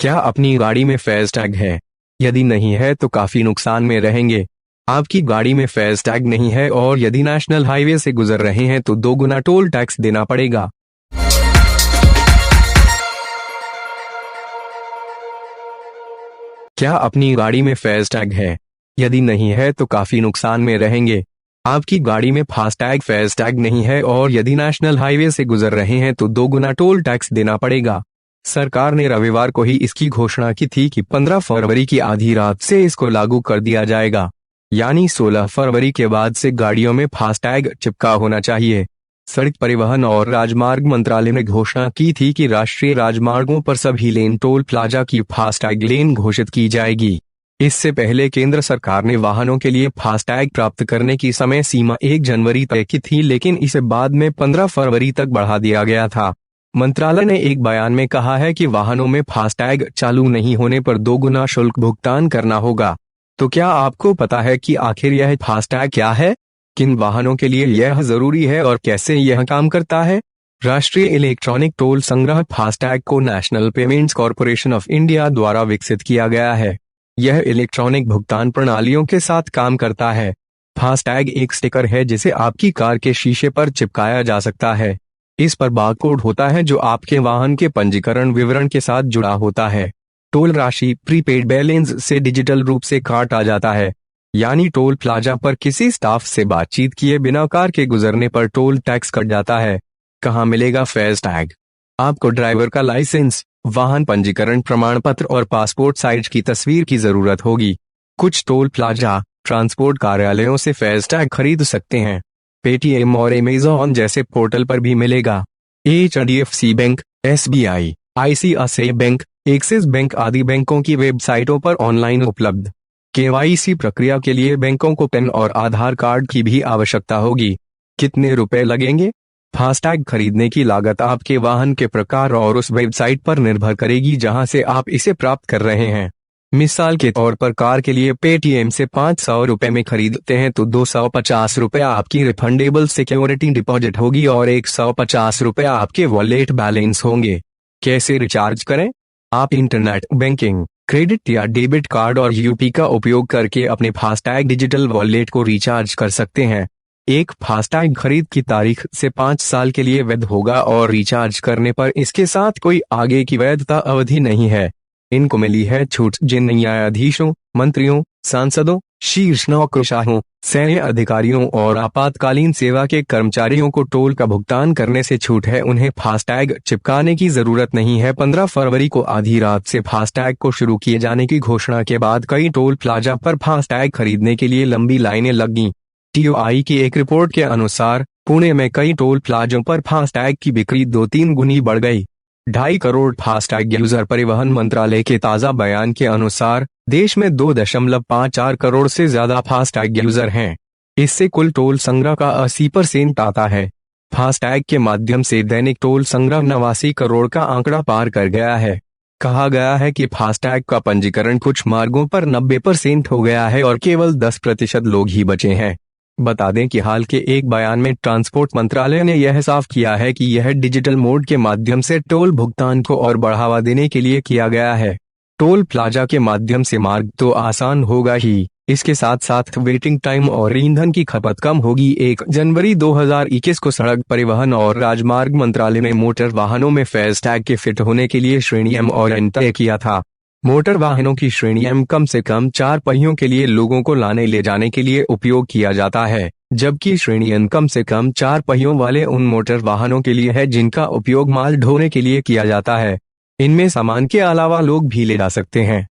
क्या अपनी गाड़ी में फास्टैग है? यदि नहीं है तो काफी नुकसान में रहेंगे। आपकी गाड़ी में फास्टैग नहीं है और यदि नेशनल हाईवे से गुजर रहे हैं तो 2 गुना टोल टैक्स देना पड़ेगा। क्या अपनी गाड़ी में फास्टैग है? यदि नहीं है तो काफी नुकसान में रहेंगे। आपकी गाड़ी में फास्टैग नहीं है और यदि नेशनल हाईवे से गुजर रहे हैं तो 2 गुना टोल टैक्स देना पड़ेगा। सरकार ने रविवार को ही इसकी घोषणा की थी कि 15 फरवरी की आधी रात से इसको लागू कर दिया जाएगा, यानी 16 फरवरी के बाद से गाड़ियों में फास्टैग चिपका होना चाहिए। सड़क परिवहन और राजमार्ग मंत्रालय ने घोषणा की थी कि राष्ट्रीय राजमार्गों पर सभी लेन टोल प्लाजा की फास्टैग लेन घोषित की जाएगी। इससे पहले केंद्र सरकार ने वाहनों के लिए फास्टैग प्राप्त करने की समय सीमा 1 जनवरी तय की थी, लेकिन इसे बाद में 15 फरवरी तक बढ़ा दिया गया था। मंत्रालय ने एक बयान में कहा है कि वाहनों में फास्टैग चालू नहीं होने पर 2 गुना शुल्क भुगतान करना होगा। तो क्या आपको पता है कि आखिर यह फास्टैग क्या है, किन वाहनों के लिए यह जरूरी है और कैसे यह काम करता है? राष्ट्रीय इलेक्ट्रॉनिक टोल संग्रह फास्टैग को national payments corporation of India द्वारा विकसित किया गया है। यह इलेक्ट्रॉनिक भुगतान प्रणालियों के साथ काम करता है। फास्टैग एक स्टिकर है जिसे आपकी कार के शीशे पर चिपकाया जा सकता है। इस पर बारकोड होता है जो आपके वाहन के पंजीकरण विवरण के साथ जुड़ा होता है। टोल राशि प्रीपेड बैलेंस से डिजिटल रूप से काटा जाता है, यानी टोल प्लाजा पर किसी स्टाफ से बातचीत किए बिना कार के गुजरने पर टोल टैक्स कट जाता है। कहाँ मिलेगा फास्टैग? आपको ड्राइवर का लाइसेंस, वाहन पंजीकरण प्रमाण पत्र और पासपोर्ट साइज की तस्वीर की जरूरत होगी। कुछ टोल प्लाजा ट्रांसपोर्ट कार्यालयों से फास्टैग खरीद सकते हैं। पेटीएम और अमेज़न जैसे पोर्टल पर भी मिलेगा। HDFC bank, SBI, ICICI bank, axis bank आदि बैंकों की वेबसाइटों पर ऑनलाइन उपलब्ध। KYC प्रक्रिया के लिए बैंकों को पैन और आधार कार्ड की भी आवश्यकता होगी। कितने रुपए लगेंगे? फास्टैग खरीदने की लागत आपके वाहन के प्रकार और उस वेबसाइट पर निर्भर करेगी जहां से आप इसे प्राप्त कर रहे हैं। मिसाल के तौर पर कार के लिए पेटीएम से 500 रुपए में खरीदते हैं तो 250 रुपए आपकी रिफंडेबल सिक्योरिटी डिपॉजिट होगी और 150 रुपए आपके वॉलेट बैलेंस होंगे। कैसे रिचार्ज करें? आप इंटरनेट बैंकिंग, क्रेडिट या डेबिट कार्ड और यूपी का उपयोग करके अपने फास्टैग डिजिटल वॉलेट को रिचार्ज कर सकते हैं। एक फास्टैग खरीद की तारीख से 5 साल के लिए वैध होगा और रिचार्ज करने पर इसके साथ कोई आगे की वैधता अवधि नहीं है। इनको मिली है छूट जिन न्यायाधीशों, मंत्रियों, सांसदों, शीर्ष नौकरशाहों, सैन्य अधिकारियों और आपातकालीन सेवा के कर्मचारियों को टोल का भुगतान करने से छूट है, उन्हें फास्टैग चिपकाने की जरूरत नहीं है। 15 फरवरी को आधी रात से फास्टैग को शुरू किए जाने की घोषणा के बाद कई टोल प्लाजा पर फास्टैग खरीदने के लिए लंबी लाइनें लगीं। TOI की एक रिपोर्ट के अनुसार पुणे में कई टोल प्लाजों पर फास्टैग की बिक्री 2-3 गुनी बढ़ गई। 2.5 करोड़ फास्टैग यूजर। परिवहन मंत्रालय के ताजा बयान के अनुसार देश में 2.54 करोड़ से ज्यादा फास्टैग यूजर हैं। इससे कुल टोल संग्रह का 80% आता है। फास्टैग के माध्यम से दैनिक टोल संग्रह 89 करोड़ का आंकड़ा पार कर गया है। कहा गया है कि फास्टैग का पंजीकरण कुछ मार्गों पर 90% हो गया है और केवल 10% लोग ही बचे हैं। बता दें कि हाल के एक बयान में ट्रांसपोर्ट मंत्रालय ने यह साफ किया है कि यह डिजिटल मोड के माध्यम से टोल भुगतान को और बढ़ावा देने के लिए किया गया है। टोल प्लाजा के माध्यम से मार्ग तो आसान होगा ही, इसके साथ साथ वेटिंग टाइम और ईंधन की खपत कम होगी। 1 जनवरी 2021 को सड़क परिवहन और राजमार्ग मंत्रालय ने मोटर वाहनों में फास्टैग के फिट होने के लिए श्रेणी M और N तय किया था। मोटर वाहनों की श्रेणी M कम से कम 4 पहियों के लिए लोगों को लाने ले जाने के लिए उपयोग किया जाता है, जबकि श्रेणी N कम से कम 4 पहियों वाले उन मोटर वाहनों के लिए है जिनका उपयोग माल ढोने के लिए किया जाता है। इनमें सामान के अलावा लोग भी ले जा सकते हैं।